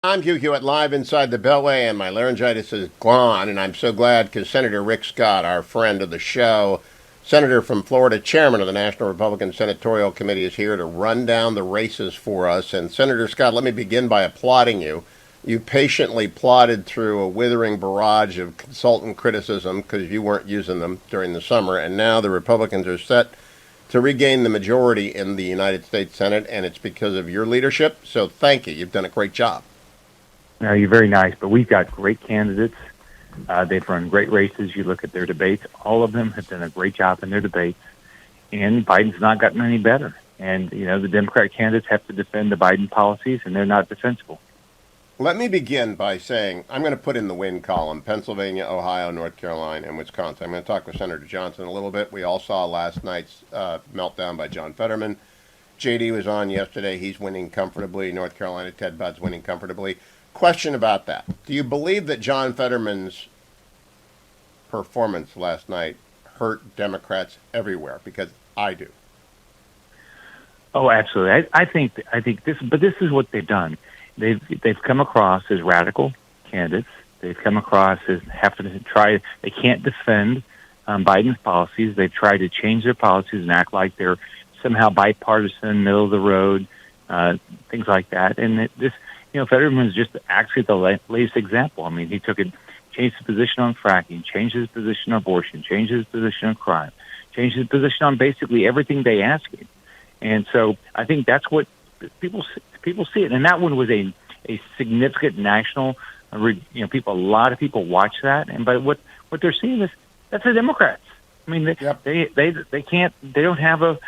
I'm Hugh at Live Inside the Beltway, and my laryngitis is gone, and I'm so glad because Senator Rick Scott, our friend of the show, Senator from Florida, chairman of the National Republican Senatorial Committee, is here to run down the races for us. And Senator Scott, let me begin by applauding you. You patiently plodded through a withering barrage of consultant criticism because you weren't using them during the summer, and now the Republicans are set to regain the majority in the United States Senate, and it's because of your leadership. So thank you. You've done a great job. No, you're very nice, but we've got great candidates. They've run great races. You look at their debates; all of them have done a great job in their debates. And Biden's not gotten any better. And the Democratic candidates have to defend the Biden policies, and they're not defensible. Let me begin by saying I'm going to put in the win column Pennsylvania, Ohio, North Carolina, and Wisconsin. I'm going to talk with Senator Johnson a little bit. We all saw last night's meltdown by John Fetterman. JD was on yesterday. He's winning comfortably. North Carolina, Ted Budd's winning comfortably. Question about that. Do you believe that John Fetterman's performance last night hurt Democrats everywhere? Because I do. Oh, absolutely. I think this is what they've done. They've come across as radical candidates. They've come across as having to try. They can't defend Biden's policies. They've tried to change their policies and act like they're somehow bipartisan, middle of the road, things like that. And Fetterman is just actually the latest example. I mean, he changed his position on fracking, changed his position on abortion, changed his position on crime, changed his position on basically everything they ask him. And so I think that's what people see it. And that one was a significant national. A lot of people watch that. And but what they're seeing is that's the Democrats. I mean, they can't. They don't have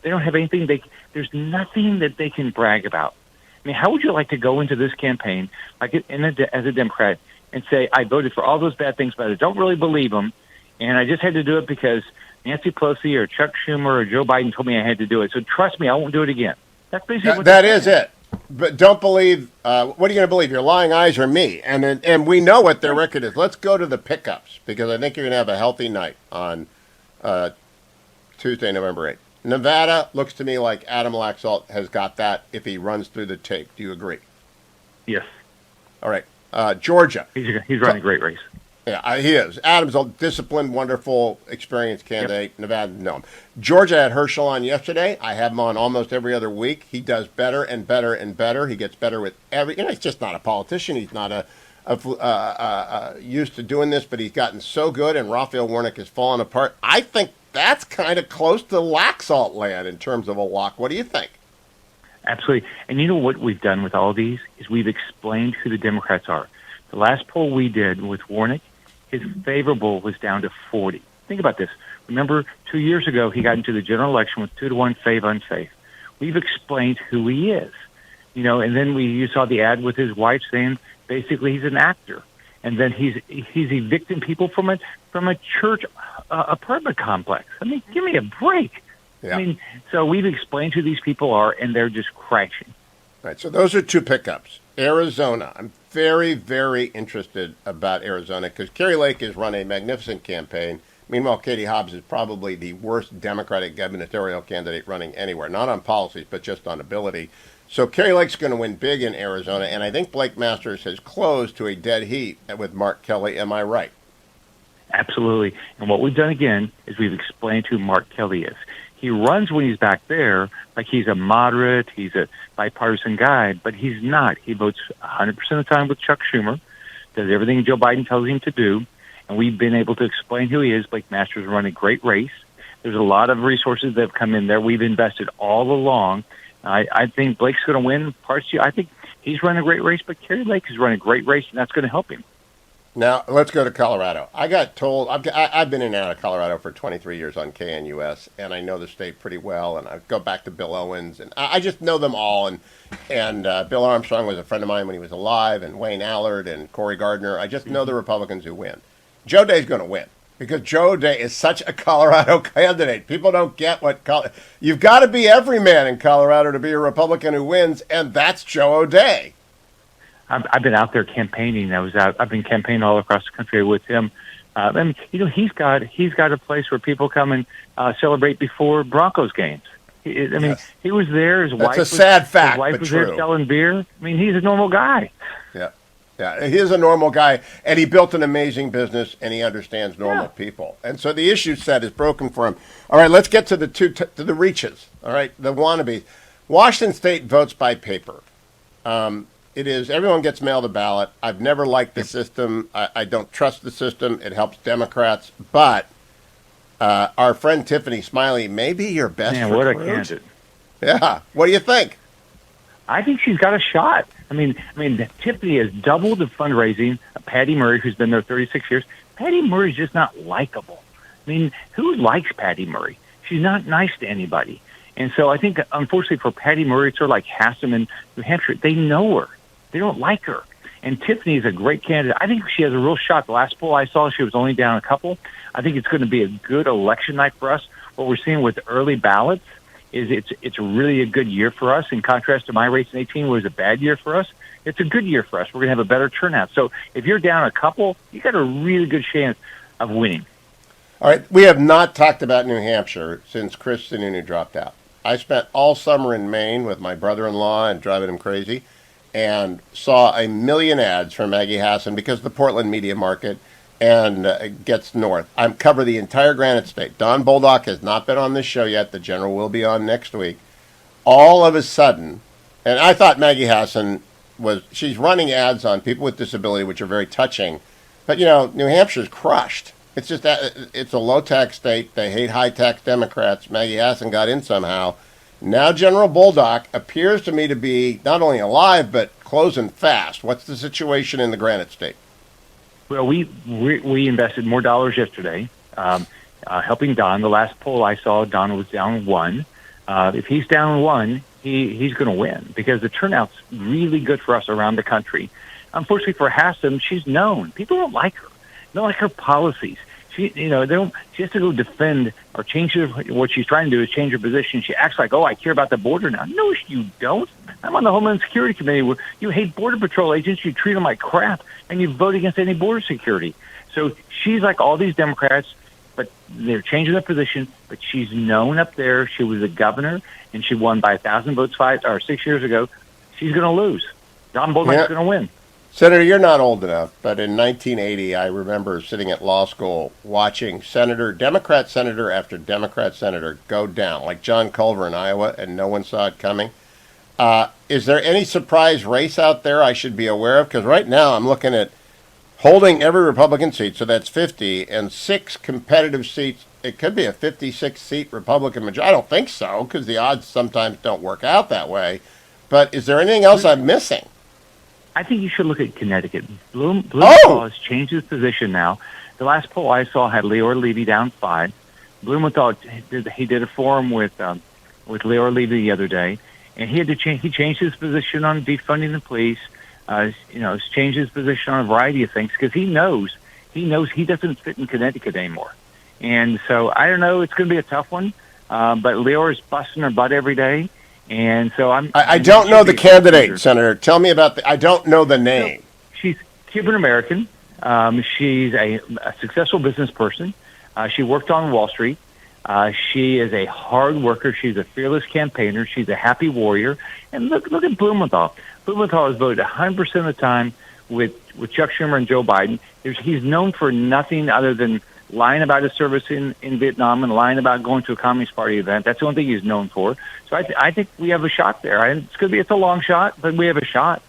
anything. There's nothing that they can brag about. I mean, how would you like to go into this campaign as a Democrat and say, I voted for all those bad things, but I don't really believe them, and I just had to do it because Nancy Pelosi or Chuck Schumer or Joe Biden told me I had to do it. So trust me, I won't do it again. That's basically that is it. But don't believe. What are you going to believe? Your lying eyes or me? And we know what their record is. Let's go to the pickups because I think you're going to have a healthy night on Tuesday, November 8th. Nevada looks to me like Adam Laxalt has got that if he runs through the tape. Do you agree? Yes. All right. Georgia. He's running a great race. Yeah, he is. Adam's a disciplined, wonderful, experienced candidate. Yep. Nevada, no. Georgia had Herschel on yesterday. I have him on almost every other week. He does better and better and better. He gets better with every. He's just not a politician. He's not used to doing this, but he's gotten so good, and Raphael Warnock has fallen apart. I think that's kind of close to Laxalt land in terms of a lock. What do you think? Absolutely. And you know what we've done with all these is we've explained who the Democrats are. The last poll we did with Warnock, his favorable was down to 40. Think about this. Remember, 2 years ago, he got into the general election with 2-1 fav unsafe. We've explained who he is. And then you saw the ad with his wife saying basically he's an actor. And then he's evicting people from a church apartment complex. I mean, give me a break. Yeah. I mean, so we've explained who these people are, and they're just crashing. Right. So those are two pickups. Arizona. I'm very, very interested about Arizona because Kari Lake has run a magnificent campaign. Meanwhile, Katie Hobbs is probably the worst Democratic gubernatorial candidate running anywhere, not on policies, but just on ability. So Kari Lake's going to win big in Arizona, and I think Blake Masters has closed to a dead heat with Mark Kelly. Am I right? Absolutely. And what we've done again is we've explained who Mark Kelly is. He runs when he's back there like he's a moderate, he's a bipartisan guy, but he's not. He votes 100% of the time with Chuck Schumer, does everything Joe Biden tells him to do, and we've been able to explain who he is. Blake Masters run a great race. There's a lot of resources that have come in there. We've invested all along. I think Blake's going to win parts. I think he's run a great race, but Kari Lake has run a great race, and that's going to help him. Now, let's go to Colorado. I got told, I've been in and out of Colorado for 23 years on KNUS, and I know the state pretty well, and I go back to Bill Owens, and I just know them all, and Bill Armstrong was a friend of mine when he was alive, and Wayne Allard and Cory Gardner. I just know the Republicans who win. Joe Day's going to win, because Joe Day is such a Colorado candidate. People don't get you've got to be every man in Colorado to be a Republican who wins, and that's Joe O'Dea. I've been out there campaigning. I've been campaigning all across the country with him. And he's got a place where people come and celebrate before Broncos games. I mean, Yes. he was there. His That's wife a was, sad fact, his wife but was true. there selling beer. I mean, he's a normal guy. Yeah. Yeah, he is a normal guy, and he built an amazing business, and he understands normal Yeah. people. And so the issue set is broken for him. All right, let's get to the to the reaches. All right, the wannabes. Washington State votes by paper. It is everyone gets mailed a ballot. I've never liked the system. I don't trust the system. It helps Democrats, but our friend Tiffany Smiley may be your best Man, recruit. what a candidate! Yeah, what do you think? I think she's got a shot. I mean, Tiffany has doubled the fundraising of Patty Murray, who's been there 36 years. Patty Murray's just not likable. I mean, who likes Patty Murray? She's not nice to anybody. And so I think, unfortunately, for Patty Murray, it's sort of like Hassan in New Hampshire. They know her. They don't like her. And Tiffany is a great candidate. I think she has a real shot. The last poll I saw, she was only down a couple. I think it's going to be a good election night for us. What we're seeing with early ballots is it's really a good year for us. In contrast to my race in 18 was a bad year for us. It's a good year for us. We're going to have a better turnout. So if you're down a couple, you got a really good chance of winning. All right, we have not talked about New Hampshire since Chris Sununu dropped out. I spent all summer in Maine with my brother-in-law and driving him crazy, and saw a million ads for Maggie Hassan because of the Portland media market and gets north. I cover the entire Granite State. Don Boldock has not been on this show yet. The general will be on next week. All of a sudden, and I thought Maggie Hassan she's running ads on people with disability, which are very touching. But, New Hampshire's crushed. It's just that it's a low-tax state. They hate high-tax Democrats. Maggie Hassan got in somehow. Now General Boldock appears to me to be not only alive, but closing fast. What's the situation in the Granite State? Well, we invested more dollars yesterday, helping Don. The last poll I saw, Don was down 1. If he's down 1, he's going to win because the turnout's really good for us around the country. Unfortunately for Hassan, she's known. People don't like her. They don't like her policies. She has to go defend or change what she's trying to do is change her position. She acts like, I care about the border now. No, you don't. I'm on the Homeland Security Committee where you hate Border Patrol agents, you treat them like crap, and you vote against any border security. So she's like all these Democrats, but they're changing their position. But she's known up there. She was a governor, and she won by 1,000 votes 6 years ago. She's going to lose. Don Boldock's going to win. Senator, you're not old enough, but in 1980, I remember sitting at law school watching Democrat senator after Democrat senator go down, like John Culver in Iowa, and no one saw it coming. Is there any surprise race out there I should be aware of? Because right now I'm looking at holding every Republican seat, so that's 50, and 6 competitive seats. It could be a 56-seat Republican majority. I don't think so, because the odds sometimes don't work out that way. But is there anything else I'm missing? I think you should look at Connecticut. Blumenthal has changed his position now. The last poll I saw had Leora Levy down 5. Blumenthal he did a forum with Leora Levy the other day, and he had to change. He changed his position on defunding the police. He's changed his position on a variety of things because he knows he doesn't fit in Connecticut anymore. And so I don't know. It's going to be a tough one, but Leora's busting her butt every day. And so I don't know the candidate, Senator. Tell me about I don't know the name. She's Cuban American. She's a successful business person. She worked on Wall Street. She is a hard worker. She's a fearless campaigner. She's a happy warrior. And look at Blumenthal. Blumenthal has voted 100% of the time with Chuck Schumer and Joe Biden. He's known for nothing other than lying about his service in Vietnam and lying about going to a Communist Party event. That's the only thing he's known for. So I think we have a shot there. It's a long shot, but we have a shot.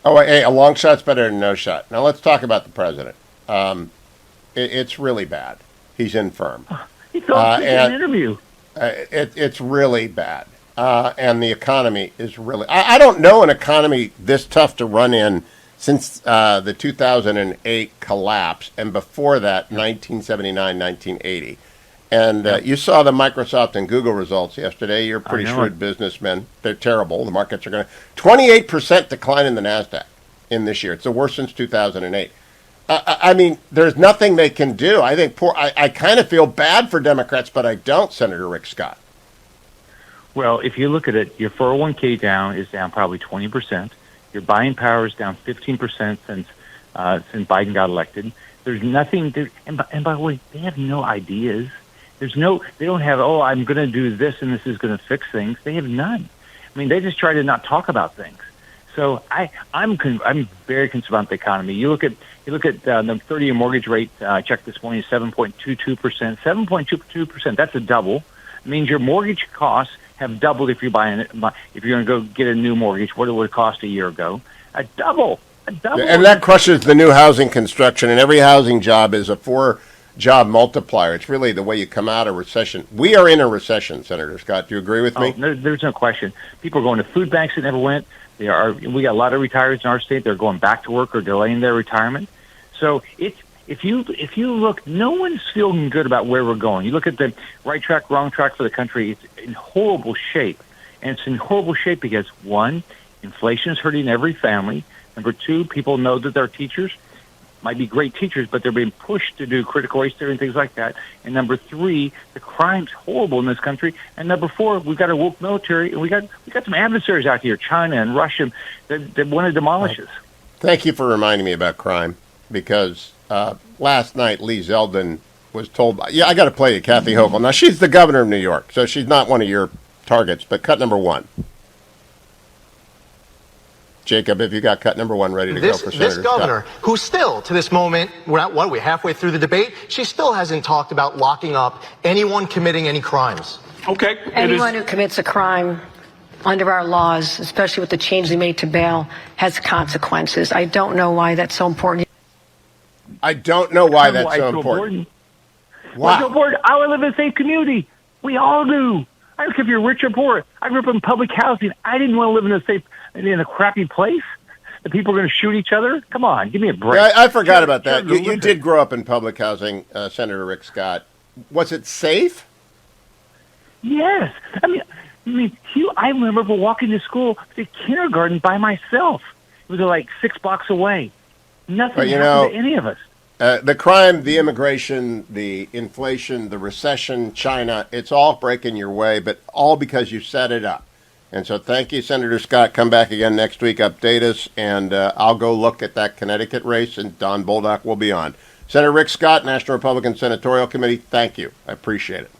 Oh, hey, a long shot's better than no shot. Now let's talk about the president. It's really bad. He's infirm. He fell asleep in an interview. It's really bad. And the economy is really... I don't know an economy this tough to run in since the 2008 collapse, and before that, 1979, 1980. And you saw the Microsoft and Google results yesterday. You're pretty shrewd businessmen. They're terrible. The markets are going to... 28% decline in the NASDAQ in this year. It's the worst since 2008. I mean, there's nothing they can do. I think I kind of feel bad for Democrats, but I don't, Senator Rick Scott. Well, if you look at it, your 401k is down probably 20%. Your buying power is down 15% since Biden got elected. There's nothing. And by the way, they have no ideas. They don't have, oh, I'm going to do this and this is going to fix things. They have none. I mean, they just try to not talk about things. So I'm very concerned about the economy. You look at the 30-year mortgage rate. Checked this morning, 7.22%. 7.22%. That's a double. It means your mortgage costs have doubled if you're going to go get a new mortgage. What it would cost a year ago? A double. And that crushes the new housing construction. And every housing job is a 4-job multiplier. It's really the way you come out of recession. We are in a recession, Senator Scott. Do you agree with me? There's no question. People are going to food banks that never went. We got a lot of retirees in our state. They're going back to work or delaying their retirement. So if you look, no one's feeling good about where we're going. You look at the right track, wrong track for the country. It's in horrible shape, and it's in horrible shape because, one, inflation is hurting every family. Number two, people know that their teachers might be great teachers, but they're being pushed to do critical race theory and things like that. And number three, the crime's horrible in this country. And number four, we've got a woke military, and we got some adversaries out here, China and Russia, that want to demolish us. Thank you for reminding me about crime, because last night Lee Zeldin was told, I got to play you Kathy Hochul. Now, she's the governor of New York, so she's not one of your targets, but cut number one. Jacob, if you got cut number one ready to go for Senator This governor, Scott. who still, to this moment, we're halfway through the debate, she still hasn't talked about locking up anyone committing any crimes. Okay. Anyone who commits a crime under our laws, especially with the change they made to bail, has consequences. I don't know why that's so important. I don't know why that's so important. Why so important? I want to live in a safe community. We all do. I don't care if you're rich or poor. I grew up in public housing. I didn't want to live in a crappy place. The people are going to shoot each other. Come on, give me a break. Yeah, I forgot about that. You did grow up in public housing, Senator Rick Scott. Was it safe? Yes. I mean, Hugh, I remember walking to school to kindergarten by myself. It was like 6 blocks away. Nothing happened to any of us. The crime, the immigration, the inflation, the recession, China, it's all breaking your way, but all because you set it up. And so thank you, Senator Scott. Come back again next week, update us, and I'll go look at that Connecticut race, and Don Bolduc will be on. Senator Rick Scott, National Republican Senatorial Committee, thank you. I appreciate it.